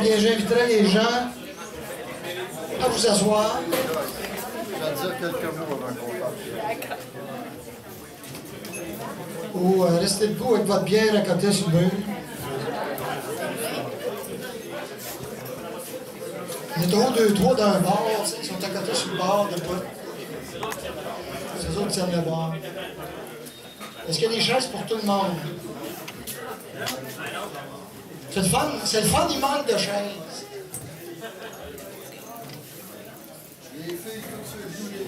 bien, j'inviterai les gens à vous asseoir. Je vais dire quelques mots avant qu'on parte. Ou restez debout avec votre bière à côté sur le mur. On est toujours 2-3 dans un bar, tu sais, ils sont à côté sur le bar de pas. C'est eux autres qui tiennent le bar. Est-ce qu'il y a des chaises pour tout le monde? C'est le fun, il manque de chaises.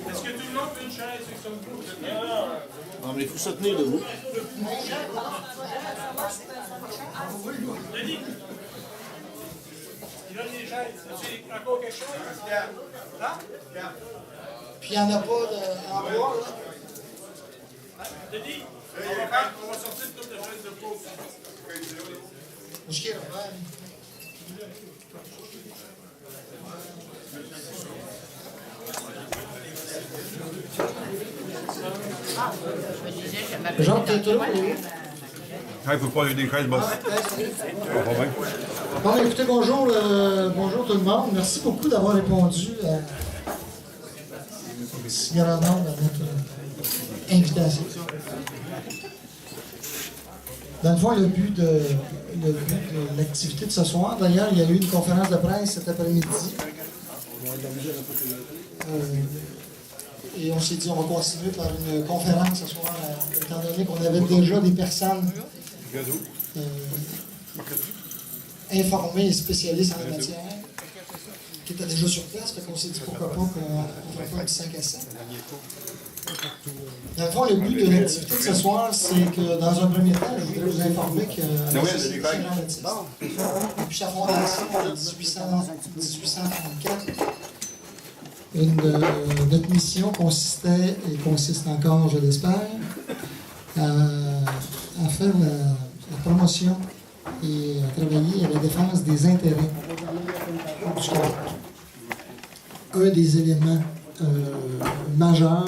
Est-ce que tout le monde veut une chaise avec son groupe? Non, mais il faut se tenir debout. Denis, il a des chaises. As-tu encore quelque chose? Là? Puis il n'y en a pas en bois, là. Denis, on va sortir une couple de chaises de peau. Où est-ce qu'il est, Robert? Jean, t'es là? Ah, il faut pas des chaises basses. Pas bien. Bon, écoutez, bonjour, bonjour tout le monde. Merci beaucoup d'avoir répondu à si grand nombre à notre invitation. Dans le fond, le but de l'activité de ce soir, d'ailleurs, il y a eu une conférence de presse cet après-midi. Et on s'est dit, on va continuer par une conférence ce soir, étant donné qu'on avait déjà des personnes informés et spécialistes en la matière, qui étaient déjà sur place, fait qu'on s'est dit pourquoi pas qu'on ferait pas un petit 5 à 7. Dans le fond, le but de l'activité de ce soir, c'est que dans un premier temps, je voudrais vous informer que Saint-Jean-Baptiste, depuis sa fondation en 1834, notre mission consistait, et consiste encore, je l'espère, à faire la promotion et à travailler à la défense des intérêts du Québec. Un des éléments majeurs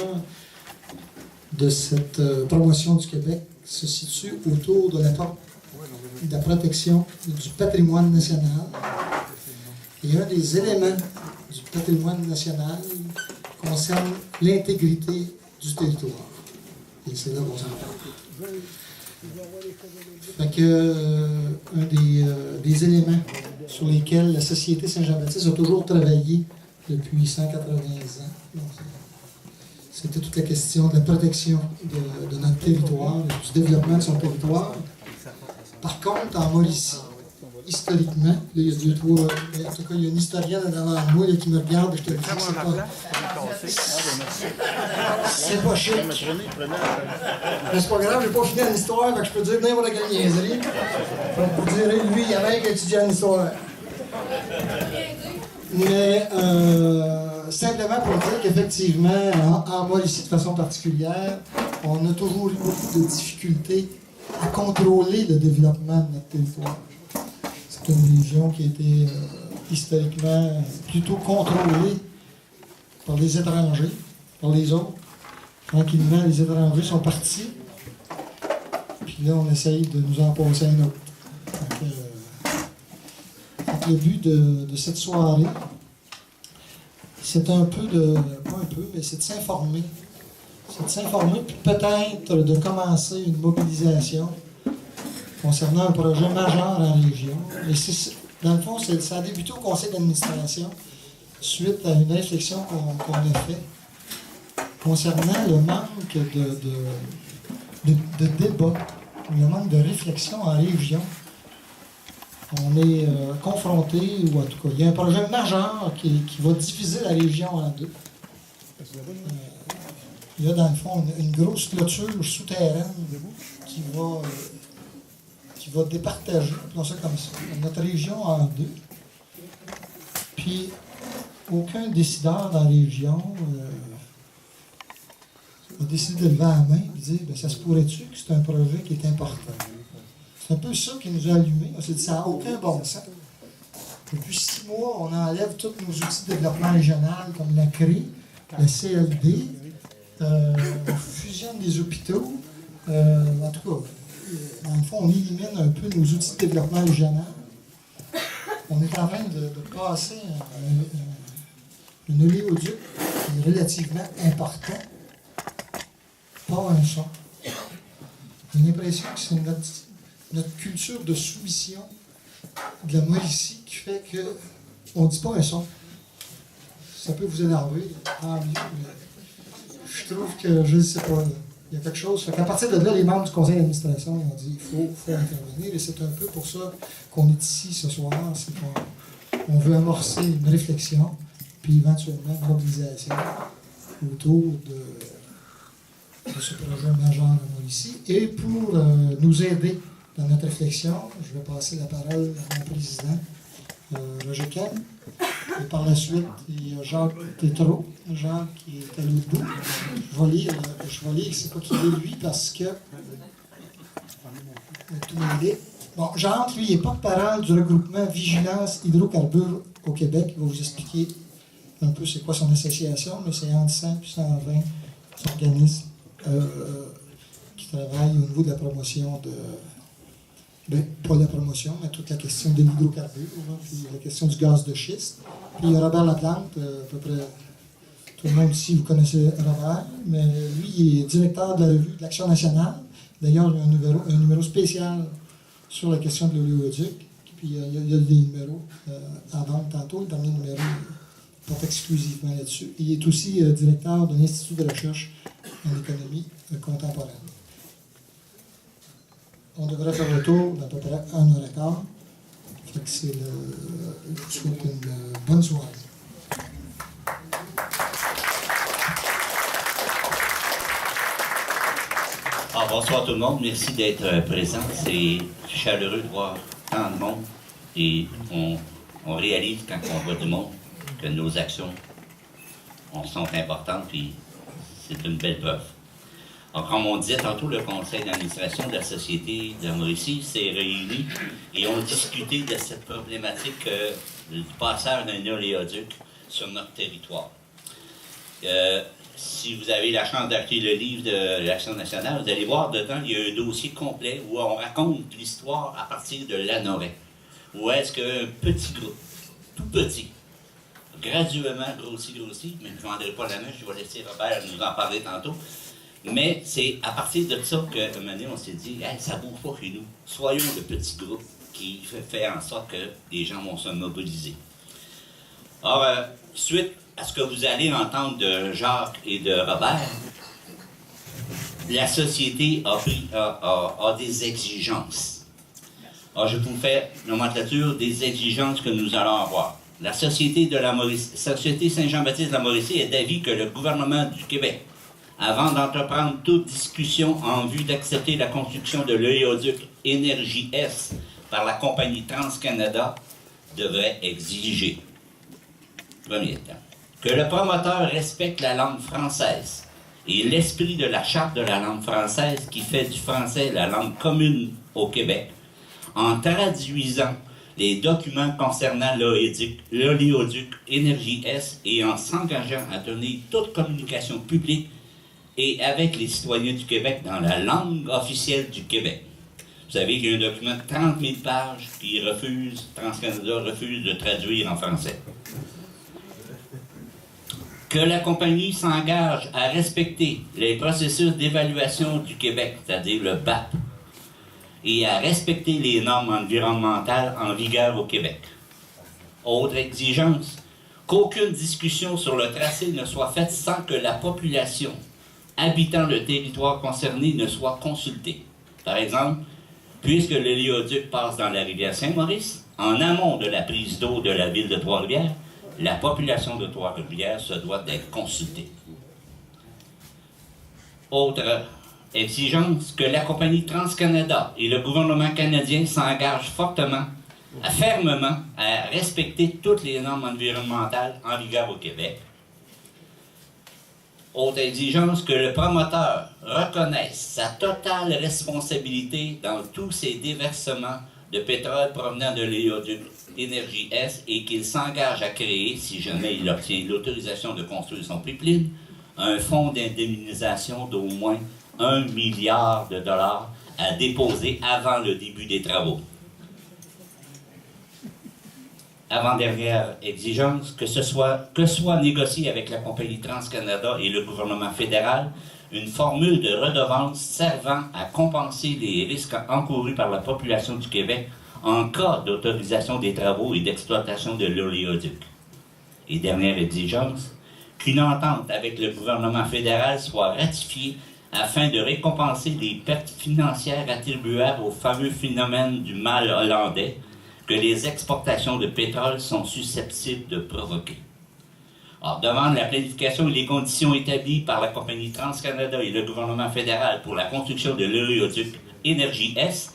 de cette promotion du Québec se situe autour de la protection du patrimoine national. Et un des éléments du patrimoine national concerne l'intégrité du territoire. Et c'est là qu'on s'en parle. Fait que, un des éléments sur lesquels la Société Saint-Jean-Baptiste a toujours travaillé depuis 180 ans, c'était toute la question de la protection de notre territoire, du développement de son territoire. Par contre, en Mauricie, historiquement, là, il y a deux, trois, en tout cas, il y a une historienne devant moi là, qui me regarde et je te dis que c'est pas chic. Mais c'est pas grave, j'ai pas fini en histoire, fait que je peux dire n'importe quelle niaiserie. Vous direz, lui, il y avait un qui étudiait en histoire. Mais simplement pour dire qu'effectivement, en Mauricie de façon particulière, on a toujours eu beaucoup de difficultés à contrôler le développement de notre territoire. C'est une région qui a été historiquement plutôt contrôlée par les étrangers, par les autres. Tranquillement, les étrangers sont partis. Puis là, on essaye de nous en passer un autre. Donc, le but de cette soirée, c'est un peu de, pas un peu, mais c'est de s'informer. C'est de s'informer, puis peut-être de commencer une mobilisation concernant un projet majeur en région. Et dans le fond, ça a débuté au conseil d'administration suite à une réflexion qu'on a faite concernant le manque de débat, le manque de réflexion en région. On est confronté, ou en tout cas, il y a un projet majeur qui va diviser la région en deux. Il y a dans le fond une grosse clôture souterraine qui va départager, appelons ça comme ça, notre région en deux. Puis, aucun décideur dans la région a décidé de lever la main et de dire, bien, ça se pourrait-tu que c'est un projet qui est important? C'est un peu ça qui nous a allumés. On s'est dit, ça n'a aucun bon sens. Depuis 6 mois, on enlève tous nos outils de développement régional, comme la CRI, la CLD, on fusionne des hôpitaux. En tout cas, dans le fond, on élimine un peu nos outils de développement régional. On est en train de passer un oléoduc qui est relativement important par un son. J'ai l'impression que c'est notre culture de soumission de la Mauricie qui fait qu'on ne dit pas un son. Ça peut vous énerver, tant mieux, mais je trouve que, je ne sais pas, il y a quelque chose. Fait qu'à partir de là, les membres du conseil d'administration ont dit qu'il faut intervenir, et c'est un peu pour ça qu'on est ici ce soir, c'est qu'on veut amorcer une réflexion, puis éventuellement une mobilisation autour de ce projet majeur à Mauricie. Et pour nous aider dans notre réflexion, je vais passer la parole à mon président, Roger Ken. Et par la suite, il y a Jacques Tétrault, Jacques qui est à l'autre bout. Je vais lire, c'est pas qui est lui, parce que... tout m'aider. Bon, Jacques, lui, il est porte-parole du regroupement Vigilance Hydrocarbures au Québec. Il va vous expliquer un peu c'est quoi son association, mais c'est entre 100 et 120 organismes qui travaillent au niveau de la promotion pas la promotion, mais toute la question de l'hydrocarbure, puis la question du gaz de schiste. Puis il y a Robert Laplante, à peu près tout le monde ici, vous connaissez Robert, mais lui, il est directeur de la revue de l'Action nationale. D'ailleurs, il y a un numéro spécial sur la question de l'oléoduc. Puis il y a des numéros à vendre tantôt. Le dernier numéro porte exclusivement là-dessus. Il est aussi directeur de l'Institut de recherche en économie contemporaine. On devrait faire le tour d'à peu près 1h15. Fait que je vous souhaite une bonne soirée. Bonsoir tout le monde, merci d'être présent. C'est chaleureux de voir tant de monde et on réalise quand on voit du monde que nos actions sont importantes, puis c'est une belle preuve. Alors, comme on disait tantôt, le conseil d'administration de la Société de Mauricie s'est réuni et ont discuté de cette problématique du passage d'un oléoduc sur notre territoire. Si vous avez la chance d'acheter le livre de l'Action nationale, vous allez voir dedans, il y a un dossier complet où on raconte l'histoire à partir de Lanoret. Où est-ce qu'un petit groupe, tout petit, graduellement grossi, mais je ne vendrai pas la main, je vais laisser Robert nous en parler tantôt. Mais c'est à partir de ça qu'à un moment donné, on s'est dit, hey, ça ne bouge pas chez nous. Soyons le petit groupe qui fait en sorte que les gens vont se mobiliser. Alors, suite à ce que vous allez entendre de Jacques et de Robert, la société a des exigences. Alors, je vous fais une nomenclature des exigences que nous allons avoir. La Société Saint-Jean-Baptiste de la Mauricie est d'avis que le gouvernement du Québec, avant d'entreprendre toute discussion en vue d'accepter la construction de l'oléoduc Énergie S par la compagnie TransCanada, devrait exiger, premier temps, que le promoteur respecte la langue française et l'esprit de la Charte de la langue française qui fait du français la langue commune au Québec, en traduisant les documents concernant l'oléoduc Énergie S et en s'engageant à donner toute communication publique et avec les citoyens du Québec dans la langue officielle du Québec. Vous savez qu'il y a un document de 30 000 pages qui TransCanada refuse de traduire en français. Que la compagnie s'engage à respecter les processus d'évaluation du Québec, c'est-à-dire le BAP, et à respecter les normes environnementales en vigueur au Québec. Autre exigence, qu'aucune discussion sur le tracé ne soit faite sans que la population habitant le territoire concerné ne soit consultée. Par exemple, puisque l'oléoduc passe dans la rivière Saint-Maurice, en amont de la prise d'eau de la ville de Trois-Rivières, la population de Trois-Rivières se doit d'être consultée. Autre exigence, que la compagnie TransCanada et le gouvernement canadien s'engagent fermement à respecter toutes les normes environnementales en vigueur au Québec. Autre exigence, que le promoteur reconnaisse sa totale responsabilité dans tous ces déversements de pétrole provenant de l'oléoduc Énergie S et qu'il s'engage à créer, si jamais il obtient l'autorisation de construire son pipeline, un fonds d'indemnisation d'au moins 1 milliard de dollars à déposer avant le début des travaux. avant-dernière exigence, que soit négocié avec la compagnie TransCanada et le gouvernement fédéral une formule de redevance servant à compenser les risques encourus par la population du Québec en cas d'autorisation des travaux et d'exploitation de l'oléoduc. Et dernière exigence, qu'une entente avec le gouvernement fédéral soit ratifiée afin de récompenser les pertes financières attribuables au fameux phénomène du mal hollandais que les exportations de pétrole sont susceptibles de provoquer. Alors, devant la planification et les conditions établies par la compagnie TransCanada et le gouvernement fédéral pour la construction de l'oléoduc Énergie Est,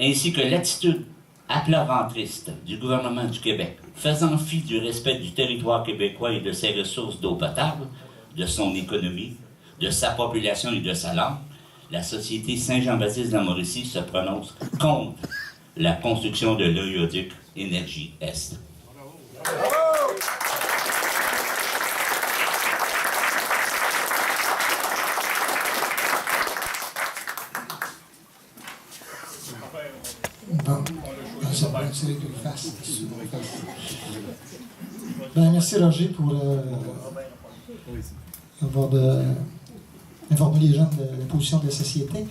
ainsi que l'attitude à-plat-ventriste du gouvernement du Québec, faisant fi du respect du territoire québécois et de ses ressources d'eau potable, de son économie, de sa population et de sa langue, la Société Saint-Jean-Baptiste de la Mauricie se prononce contre la construction de l'oléoduc Énergie Est. Bon, c'est les deux faces. Ben, merci Roger pour informer les gens de la position de la société.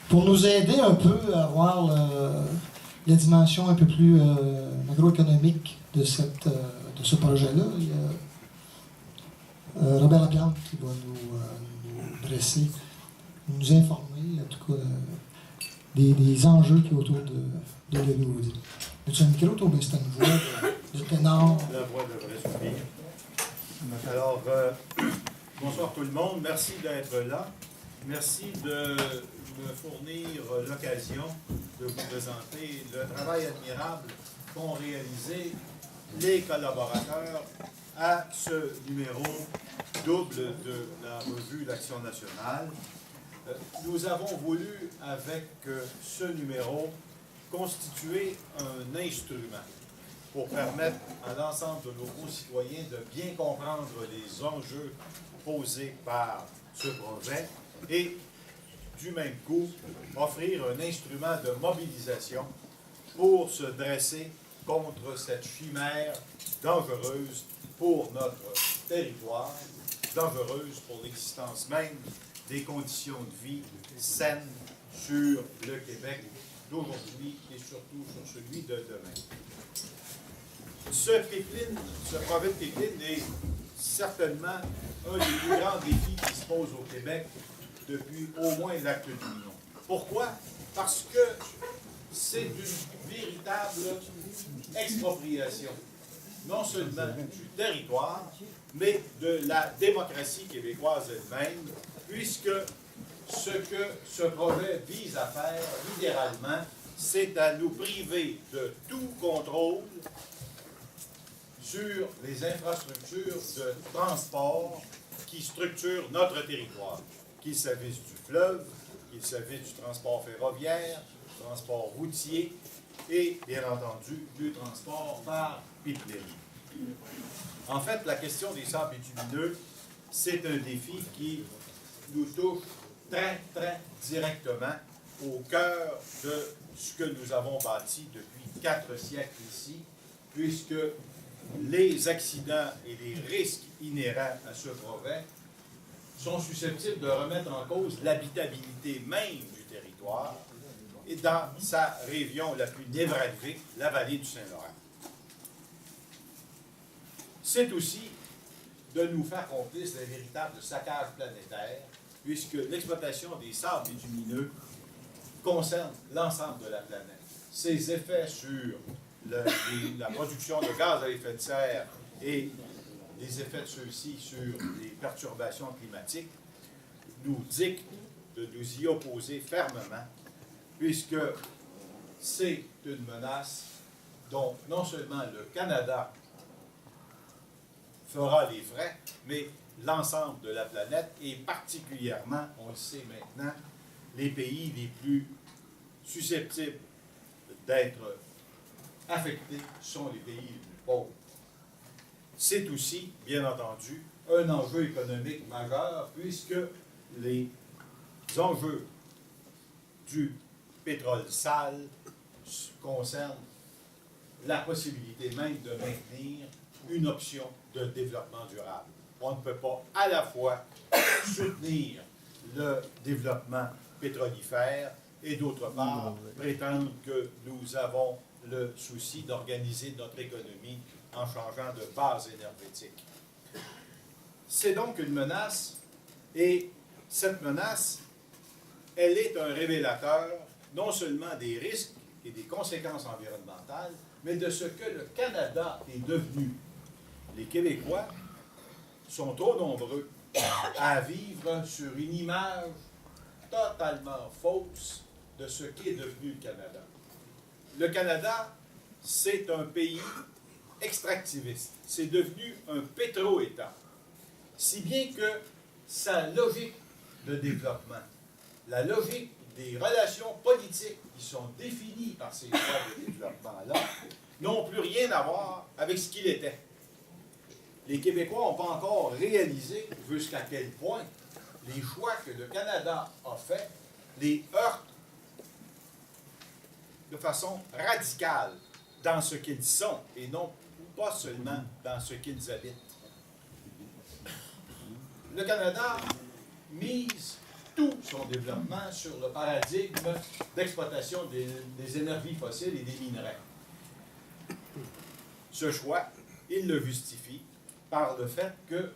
Pour nous aider un peu à voir la dimension un peu plus macroéconomique de ce projet-là, il y a Robert Laplante qui va nous dresser, nous informer, en tout cas, des enjeux qui sont autour de l'oléoduc. As-tu un micro, toi, ou c'est une voix de ténor? La voix devrait suffire. Alors, bonsoir tout le monde. Merci d'être là. Merci de me fournir l'occasion de vous présenter le travail admirable qu'ont réalisé les collaborateurs à ce numéro double de la revue L'Action nationale. Nous avons voulu, avec ce numéro, constituer un instrument pour permettre à l'ensemble de nos concitoyens de bien comprendre les enjeux posés par ce projet et, du même coup, offrir un instrument de mobilisation pour se dresser contre cette chimère dangereuse pour notre territoire, dangereuse pour l'existence même des conditions de vie saines sur le Québec d'aujourd'hui et surtout sur celui de demain. Ce projet de pipeline est certainement un des plus grands défis qui se posent au Québec depuis au moins l'acte du million. Pourquoi? Parce que c'est une véritable expropriation, non seulement du territoire, mais de la démocratie québécoise elle-même, puisque ce que ce projet vise à faire, littéralement, c'est à nous priver de tout contrôle sur les infrastructures de transport qui structurent notre territoire, qu'il s'agisse du fleuve, qu'il s'agisse du transport ferroviaire, du transport routier et, bien entendu, du transport par pipeline. En fait, la question des sables bitumineux, c'est un défi qui nous touche très, très directement au cœur de ce que nous avons bâti depuis 4 siècles ici, puisque les accidents et les risques inhérents à ce projet sont susceptibles de remettre en cause l'habitabilité même du territoire et dans sa région la plus névralgique, la vallée du Saint-Laurent. C'est aussi de nous faire complices d'un véritable saccage planétaire, puisque l'exploitation des sables bitumineux concerne l'ensemble de la planète. Ses effets sur la production de gaz à effet de serre et les effets de ceux-ci sur les perturbations climatiques nous dictent de nous y opposer fermement, puisque c'est une menace dont non seulement le Canada fera les frais, mais l'ensemble de la planète, et particulièrement, on le sait maintenant, les pays les plus susceptibles d'être affectés sont les pays les plus pauvres. C'est aussi, bien entendu, un enjeu économique majeur, puisque les enjeux du pétrole sale concernent la possibilité même de maintenir une option de développement durable. On ne peut pas à la fois soutenir le développement pétrolifère et d'autre part prétendre que nous avons le souci d'organiser notre économie en changeant de base énergétique. C'est donc une menace et cette menace, elle est un révélateur non seulement des risques et des conséquences environnementales, mais de ce que le Canada est devenu. Les Québécois sont trop nombreux à vivre sur une image totalement fausse de ce qu'est devenu le Canada. Le Canada, c'est un pays extractiviste. C'est devenu un pétro-État. Si bien que sa logique de développement, la logique des relations politiques qui sont définies par ces choix de développement-là, n'ont plus rien à voir avec ce qu'il était. Les Québécois n'ont pas encore réalisé jusqu'à quel point les choix que le Canada a faits les heurtent de façon radicale dans ce qu'ils sont et non pas seulement dans ce qu'ils habitent. Le Canada mise tout son développement sur le paradigme d'exploitation des énergies fossiles et des minerais. Ce choix, il le justifie par le fait que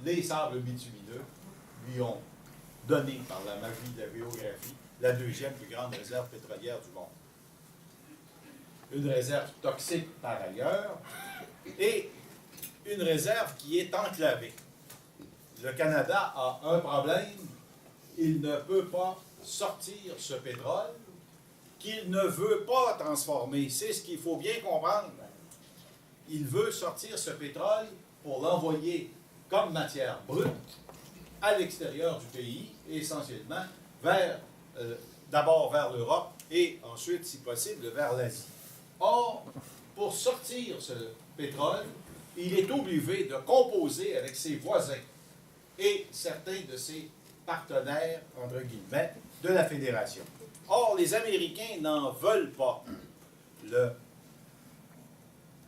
les sables bitumineux lui ont donné, par la magie de la géographie, la deuxième plus grande réserve pétrolière du monde. Une réserve toxique par ailleurs, et une réserve qui est enclavée. Le Canada a un problème, il ne peut pas sortir ce pétrole qu'il ne veut pas transformer. C'est ce qu'il faut bien comprendre. Il veut sortir ce pétrole pour l'envoyer comme matière brute à l'extérieur du pays, essentiellement d'abord vers l'Europe et ensuite, si possible, vers l'Asie. Or, pour sortir ce pétrole, il est obligé de composer avec ses voisins et certains de ses partenaires, entre guillemets, de la Fédération. Or, les Américains n'en veulent pas. Le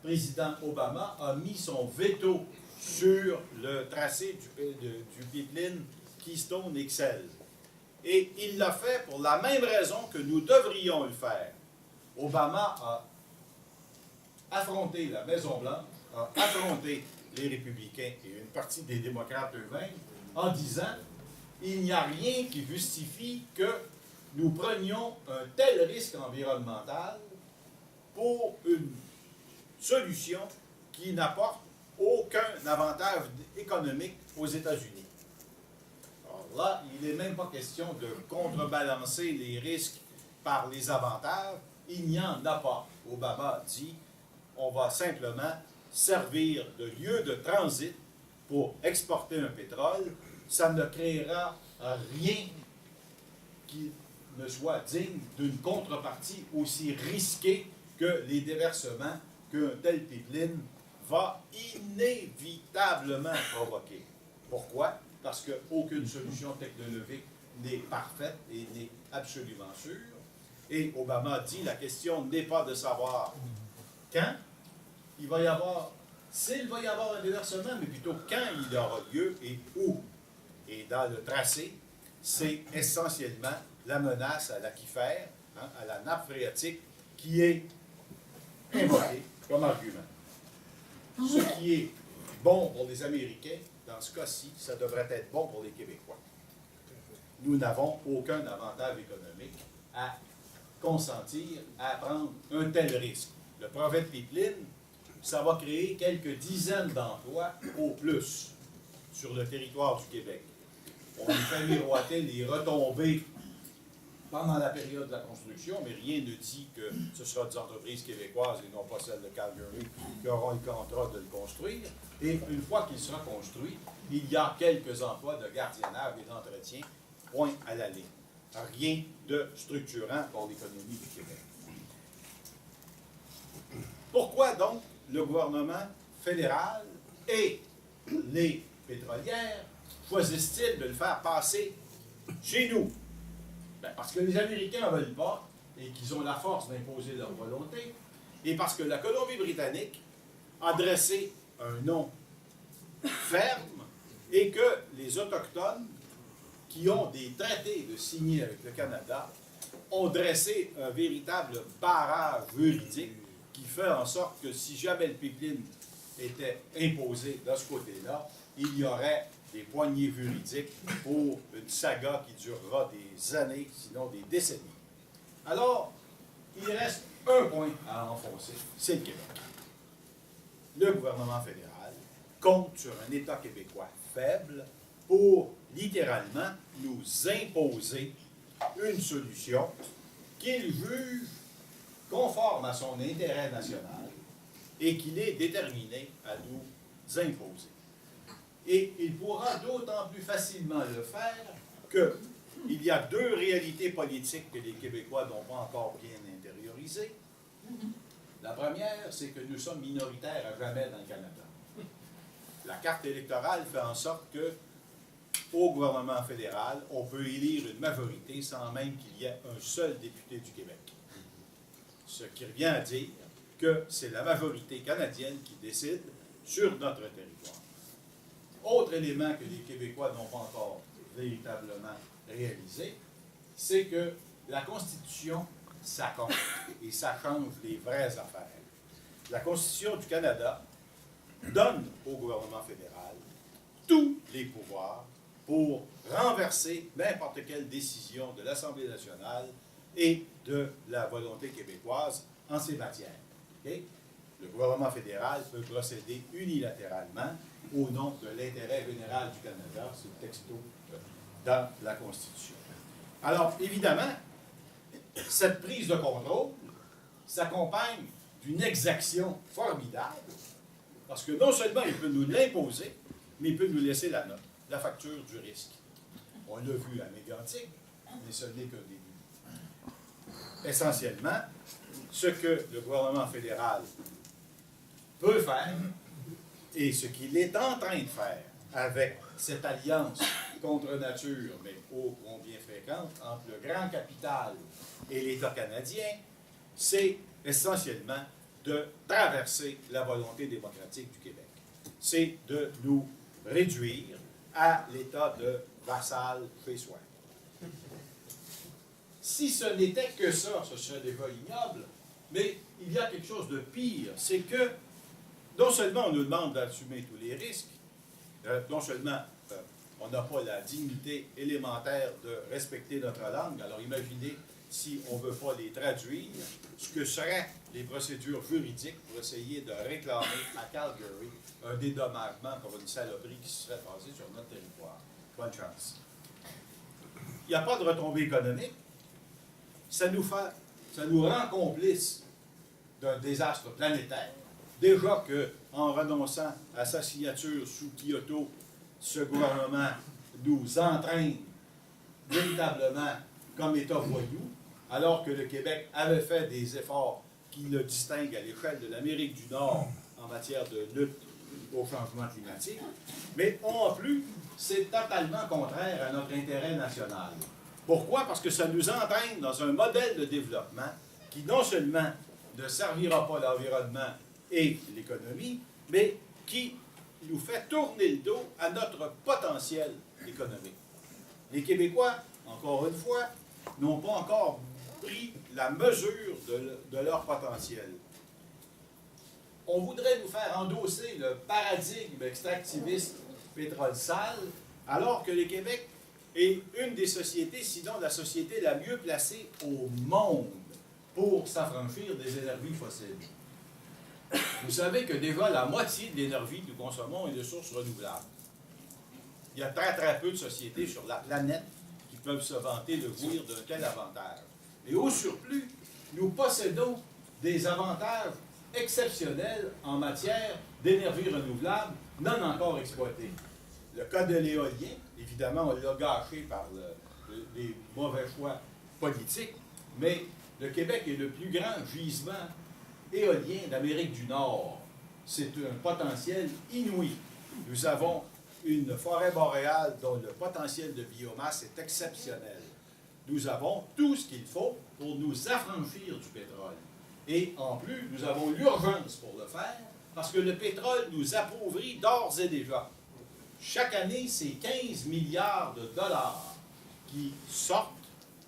président Obama a mis son veto sur le tracé du pipeline Keystone XL. Et il l'a fait pour la même raison que nous devrions le faire. Obama a affronté la Maison-Blanche, a affronté les républicains et une partie des démocrates eux-mêmes en disant « Il n'y a rien qui justifie que nous prenions un tel risque environnemental pour une solution qui n'apporte aucun avantage économique aux États-Unis. » Alors là, il n'est même pas question de contrebalancer les risques par les avantages. Il n'y en a pas. Obama a dit on va simplement servir de lieu de transit pour exporter un pétrole. Ça ne créera rien qui ne soit digne d'une contrepartie aussi risquée que les déversements qu'un tel pipeline va inévitablement provoquer. Pourquoi? Parce qu'aucune solution technologique n'est parfaite et n'est absolument sûre. Et Obama dit la question n'est pas de savoir quand il va y avoir, s'il va y avoir un déversement, mais plutôt quand il aura lieu et où. Et dans le tracé, c'est essentiellement la menace à l'aquifère, à la nappe phréatique, qui est invoquée comme argument. Ce qui est bon pour les Américains, dans ce cas-ci, ça devrait être bon pour les Québécois. Nous n'avons aucun avantage économique à consentir à prendre un tel risque. Le projet de pipeline, ça va créer quelques dizaines d'emplois au plus sur le territoire du Québec. On nous fait miroiter les retombées pendant la période de la construction, mais rien ne dit que ce sera des entreprises québécoises et non pas celles de Calgary qui auront le contrat de le construire. Et une fois qu'il sera construit, il y a quelques emplois de gardiennage et d'entretien, point à la ligne. Rien de structurant pour l'économie du Québec. Pourquoi donc le gouvernement fédéral et les pétrolières choisissent-ils de le faire passer chez nous? Bien, parce que les Américains n'en veulent pas et qu'ils ont la force d'imposer leur volonté, et parce que la Colombie-Britannique a dressé un nom ferme et que les Autochtones, qui ont des traités de signer avec le Canada, ont dressé un véritable barrage juridique qui fait en sorte que si jamais le pipeline était imposé de ce côté-là, il y aurait des poignées juridiques pour une saga qui durera des années, sinon des décennies. Alors, il reste un point à enfoncer, c'est le Québec. Le gouvernement fédéral compte sur un État québécois faible pour littéralement nous imposer une solution qu'il juge conforme à son intérêt national et qu'il est déterminé à nous imposer. Et il pourra d'autant plus facilement le faire qu'il y a deux réalités politiques que les Québécois n'ont pas encore bien intériorisées. La première, c'est que nous sommes minoritaires à jamais dans le Canada. La carte électorale fait en sorte que, au gouvernement fédéral, on peut élire une majorité sans même qu'il y ait un seul député du Québec. Ce qui revient à dire que c'est la majorité canadienne qui décide sur notre territoire. Autre élément que les Québécois n'ont pas encore véritablement réalisé, c'est que la Constitution, ça compte et ça change les vraies affaires. La Constitution du Canada donne au gouvernement fédéral tous les pouvoirs pour renverser n'importe quelle décision de l'Assemblée nationale et de la volonté québécoise en ces matières. Okay? Le gouvernement fédéral peut procéder unilatéralement au nom de l'intérêt général du Canada, c'est le texto dans la Constitution. Alors, évidemment, cette prise de contrôle s'accompagne d'une exaction formidable, parce que non seulement il peut nous l'imposer, mais il peut nous laisser la note, la facture du risque. On l'a vu à Mégantic, mais ce n'est qu'un début. Essentiellement, ce que le gouvernement fédéral peut faire, et ce qu'il est en train de faire avec cette alliance contre nature, mais ô combien fréquente, entre le grand capital et l'État canadien, c'est essentiellement de traverser la volonté démocratique du Québec. C'est de nous réduire à l'état de vassal chez soi. Si ce n'était que ça, ce serait déjà ignoble, mais il y a quelque chose de pire, c'est que non seulement on nous demande d'assumer tous les risques, non seulement on n'a pas la dignité élémentaire de respecter notre langue, alors imaginez si on ne veut pas les traduire, ce que seraient les procédures juridiques pour essayer de réclamer à Calgary un dédommagement pour une saloperie qui se serait passée sur notre territoire. Bonne chance. Il n'y a pas de retombée économique. Ça nous rend complices d'un désastre planétaire. Déjà qu'en renonçant à sa signature sous Kyoto, ce gouvernement nous entraîne véritablement comme État voyou, alors que le Québec avait fait des efforts qui le distinguent à l'échelle de l'Amérique du Nord en matière de lutte au changement climatique. Mais en plus, c'est totalement contraire à notre intérêt national. Pourquoi? Parce que ça nous entraîne dans un modèle de développement qui non seulement ne servira pas l'environnement et l'économie, mais qui nous fait tourner le dos à notre potentiel économique. Les Québécois, encore une fois, n'ont pas encore pris la mesure de leur potentiel. On voudrait nous faire endosser le paradigme extractiviste pétrole sale, alors que le Québec est une des sociétés, sinon la société la mieux placée au monde pour s'affranchir des énergies fossiles. Vous savez que déjà la moitié de l'énergie que nous consommons est de sources renouvelables. Il y a très très peu de sociétés sur la planète qui peuvent se vanter de jouir d'un tel avantage. Et au surplus, nous possédons des avantages exceptionnels en matière d'énergie renouvelable non encore exploitée. Le cas de l'éolien, évidemment, on l'a gâché par des mauvais choix politiques, mais le Québec est le plus grand gisement éolien d'Amérique du Nord. C'est un potentiel inouï. Nous avons une forêt boréale dont le potentiel de biomasse est exceptionnel. Nous avons tout ce qu'il faut pour nous affranchir du pétrole. Et en plus, nous avons l'urgence pour le faire, parce que le pétrole nous appauvrit d'ores et déjà. Chaque année, c'est 15 milliards de dollars qui sortent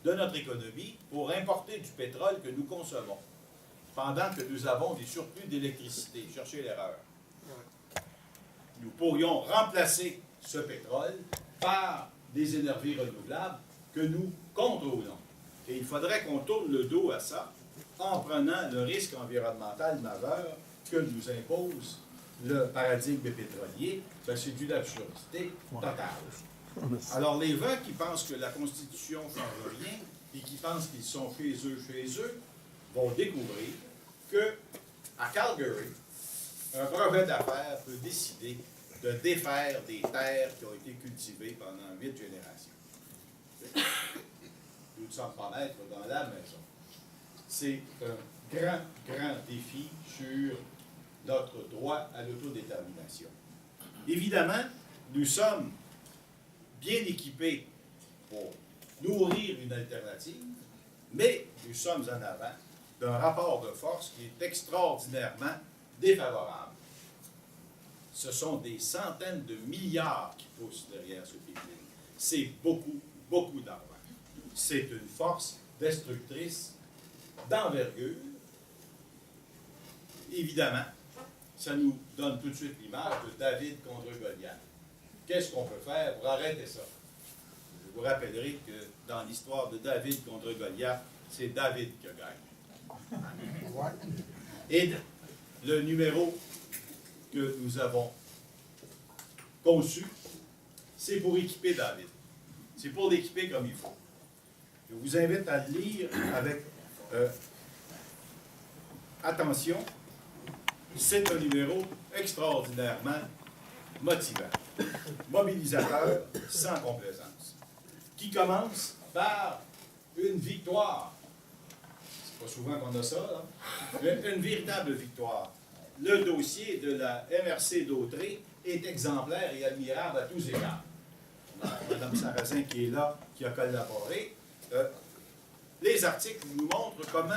de notre économie pour importer du pétrole que nous consommons, pendant que nous avons des surplus d'électricité. Cherchez l'erreur. Nous pourrions remplacer ce pétrole par des énergies renouvelables que nous contrôlons. Et il faudrait qu'on tourne le dos à ça en prenant le risque environnemental majeur que nous impose le paradigme pétrolier. Ben, c'est d'une absurdité totale. Alors, les gens qui pensent que la Constitution ne change rien et qui pensent qu'ils sont chez eux, vont découvrir que à Calgary, un projet d'affaires peut décider de défaire des terres qui ont été cultivées pendant 8 générations. Nous ne sommes pas maîtres dans la maison. C'est un grand, grand défi sur notre droit à l'autodétermination. Évidemment, nous sommes bien équipés pour nourrir une alternative, mais nous sommes en avant d'un rapport de force qui est extraordinairement défavorable. Ce sont des centaines de milliards qui poussent derrière ce pipeline. C'est beaucoup, beaucoup d'argent. C'est une force destructrice d'envergure. Évidemment, ça nous donne tout de suite l'image de David contre Goliath. Qu'est-ce qu'on peut faire pour arrêter ça? Je vous rappellerai que dans l'histoire de David contre Goliath, c'est David qui gagne. Et le numéro que nous avons conçu, c'est pour équiper David. C'est pour l'équiper comme il faut. Je vous invite à le lire avec attention. C'est un numéro extraordinairement motivant, mobilisateur sans complaisance, qui commence par une victoire. C'est pas souvent qu'on a ça, là. Une véritable victoire. Le dossier de la MRC d'Autrey est exemplaire et admirable à tous égards. Mme Sarrazin qui est là, qui a collaboré. Les articles nous montrent comment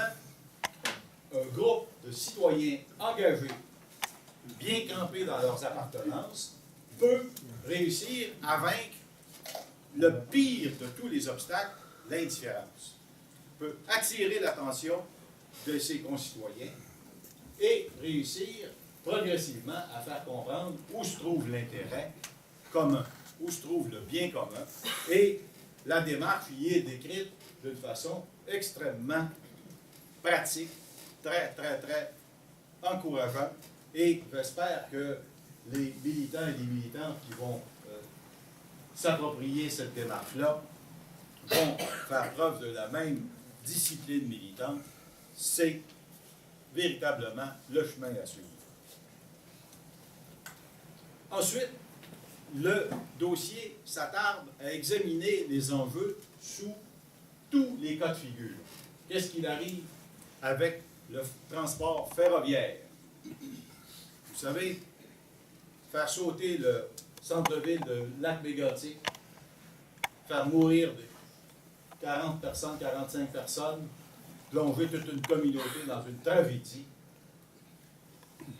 un groupe de citoyens engagés, bien campés dans leurs appartenances, peut réussir à vaincre le pire de tous les obstacles, l'indifférence. Peut attirer l'attention de ses concitoyens et réussir progressivement à faire comprendre où se trouve l'intérêt commun, où se trouve le bien commun. Et la démarche y est décrite d'une façon extrêmement pratique, très, très, très encourageante. Et j'espère que les militants et les militantes qui vont s'approprier cette démarche-là vont faire preuve de la même discipline militante. C'est véritablement le chemin à suivre. Ensuite, le dossier s'attarde à examiner les enjeux sous tous les cas de figure. Qu'est-ce qu'il arrive avec le transport ferroviaire? Vous savez, faire sauter le centre-ville de Lac-Mégantic, faire mourir 40 personnes, 45 personnes, plonger toute une communauté dans une tragédie,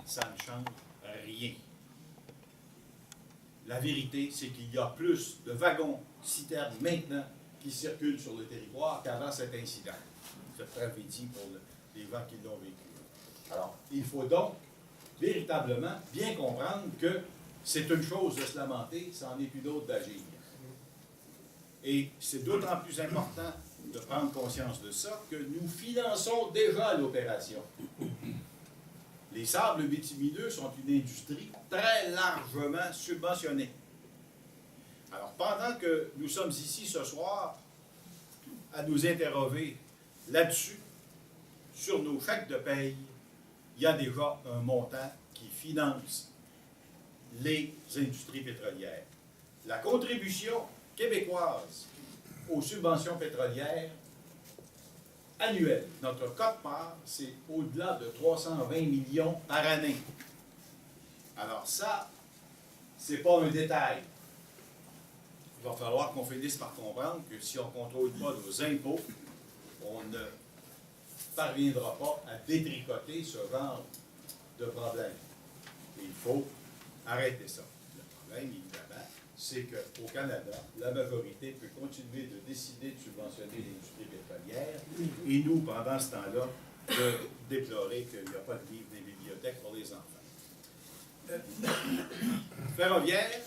ça ne change rien. La vérité, c'est qu'il y a plus de wagons-citernes maintenant qui circulent sur le territoire qu'avant cet incident, cette tragédie pour les gens qui l'ont vécu. Alors, il faut donc véritablement bien comprendre que c'est une chose de se lamenter, c'en est une autre d'agir. Et c'est d'autant plus important de prendre conscience de ça que nous finançons déjà l'opération. Les sables bitumineux sont une industrie très largement subventionnée. Alors, pendant que nous sommes ici ce soir à nous interroger là-dessus, sur nos chèques de paye, il y a déjà un montant qui finance les industries pétrolières. La contribution québécoise aux subventions pétrolières annuelles, notre quote-part, c'est au-delà de 320 millions par année. Alors ça, c'est pas un détail. Il va falloir qu'on finisse par comprendre que si on ne contrôle pas nos impôts, on ne parviendra pas à détricoter ce genre de problème. Et il faut arrêter ça. Le problème, évidemment, c'est qu'au Canada, la majorité peut continuer de décider de subventionner l'industrie pétrolière et nous, pendant ce temps-là, de déplorer qu'il n'y a pas de livres des bibliothèques pour les enfants. Ferroviaire,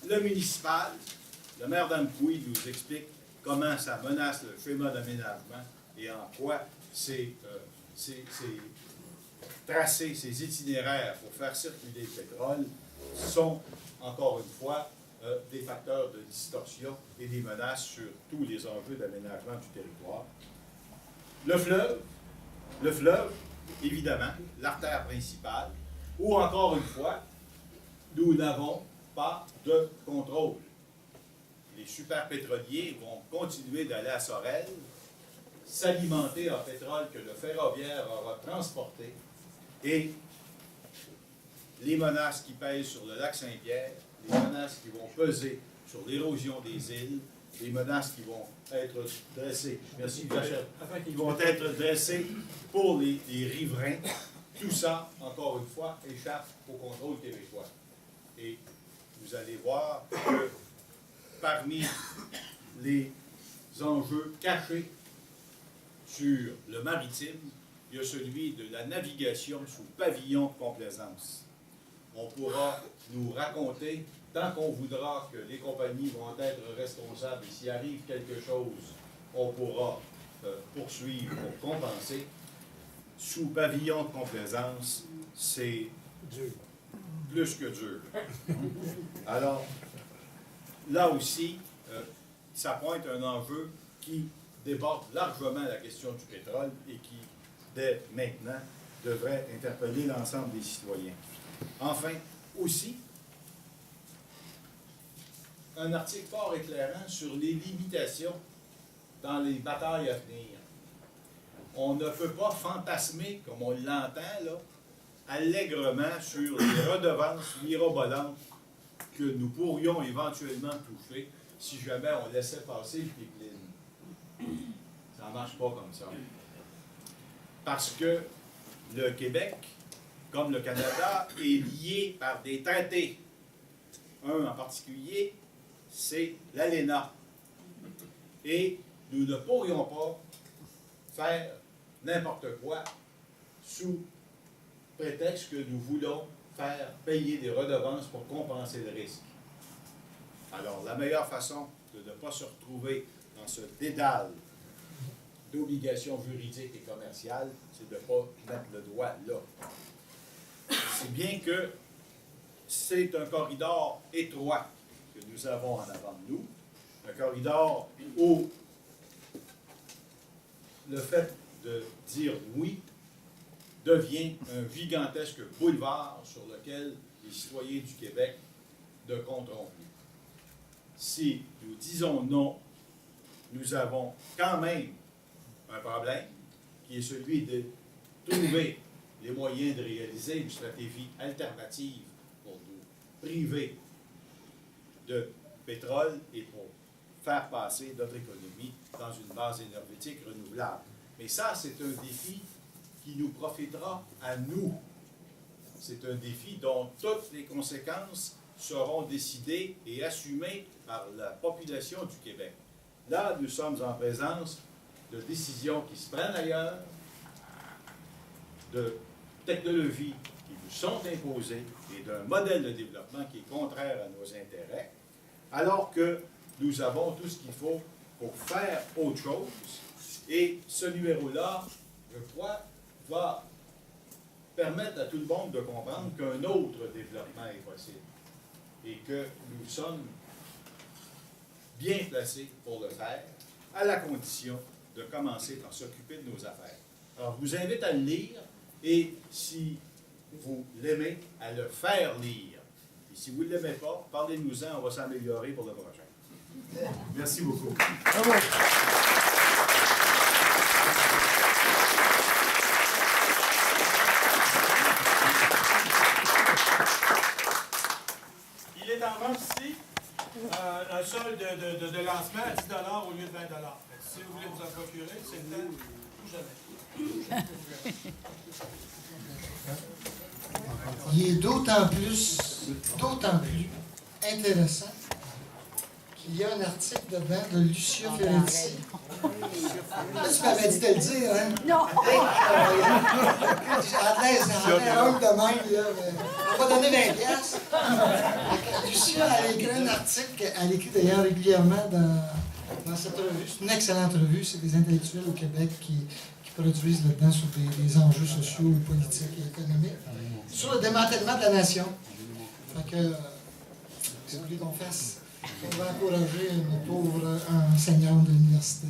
le municipal, le maire d'Amqui nous explique comment ça menace le schéma d'aménagement et en quoi ces tracés, ces itinéraires pour faire circuler le pétrole sont, encore une fois, des facteurs de distorsion et des menaces sur tous les enjeux d'aménagement du territoire. Le fleuve, évidemment, l'artère principale, où, encore une fois, nous n'avons pas de contrôle. Les superpétroliers vont continuer d'aller à Sorel, s'alimenter en pétrole que le ferroviaire aura transporté, et les menaces qui pèsent sur le lac Saint-Pierre, les menaces qui vont peser sur l'érosion des îles, les menaces qui vont être dressées, merci Vachette, qui vont être dressées pour les riverains, tout ça, encore une fois, échappe au contrôle québécois. Et vous allez voir que parmi les enjeux cachés sur le maritime, il y a celui de la navigation sous pavillon de complaisance. On pourra nous raconter, tant qu'on voudra, que les compagnies vont être responsables et s'il arrive quelque chose, on pourra poursuivre pour compenser. Sous pavillon de complaisance, c'est plus que dur. Alors, là aussi, ça pointe un enjeu qui déborde largement la question du pétrole et qui, dès maintenant, devrait interpeller l'ensemble des citoyens. Enfin, aussi, un article fort éclairant sur les limitations dans les batailles à venir. On ne peut pas fantasmer, comme on l'entend, là, allègrement sur les redevances mirobolantes que nous pourrions éventuellement toucher si jamais on laissait passer le pipeline. Ça ne marche pas comme ça. Parce que le Québec, comme le Canada, est lié par des traités. Un en particulier, c'est l'ALENA. Et nous ne pourrions pas faire n'importe quoi sous prétexte que nous voulons faire payer des redevances pour compenser le risque. Alors, la meilleure façon de ne pas se retrouver dans ce dédale d'obligations juridiques et commerciales, c'est de ne pas mettre le doigt là. C'est bien que c'est un corridor étroit que nous avons en avant de nous, un corridor où le fait de dire oui devient un gigantesque boulevard sur lequel les citoyens du Québec ne compteront plus. Si nous disons non, nous avons quand même un problème qui est celui de trouver les moyens de réaliser une stratégie alternative pour nous priver de pétrole et pour faire passer notre économie dans une base énergétique renouvelable. Mais ça, c'est un défi qui nous profitera à nous. C'est un défi dont toutes les conséquences seront décidées et assumées par la population du Québec. Là, nous sommes en présence de décisions qui se prennent ailleurs, de technologies qui nous sont imposées et d'un modèle de développement qui est contraire à nos intérêts, alors que nous avons tout ce qu'il faut pour faire autre chose. Et ce numéro-là, je crois, va permettre à tout le monde de comprendre qu'un autre développement est possible et que nous sommes bien placés pour le faire, à la condition de commencer par s'occuper de nos affaires. Alors, je vous invite à le lire et, si vous l'aimez, à le faire lire. Et si vous ne l'aimez pas, parlez-nous-en, on va s'améliorer pour le prochain. Merci beaucoup. Bravo. Il est en vente ici un solde de lancement à 10 $ au lieu de 20 $. Si vous voulez vous en procurer, c'est le temps. Il est d'autant plus intéressant qu'il y a un article dedans de Lucia Ferretti. Là, tu m'avais dit de le dire, hein? Non! J'ai un de même, là. On va donner 20 piastres. Lucia, elle a écrit un article qu'elle écrit d'ailleurs régulièrement dans cette revue. C'est une excellente revue. C'est des intellectuels au Québec qui produisent là-dedans sur des enjeux sociaux, politiques et économiques. Sur le démantèlement de la nation. Fait que, si vous voulez qu'on fasse, on va encourager une pauvre enseignante de l'université.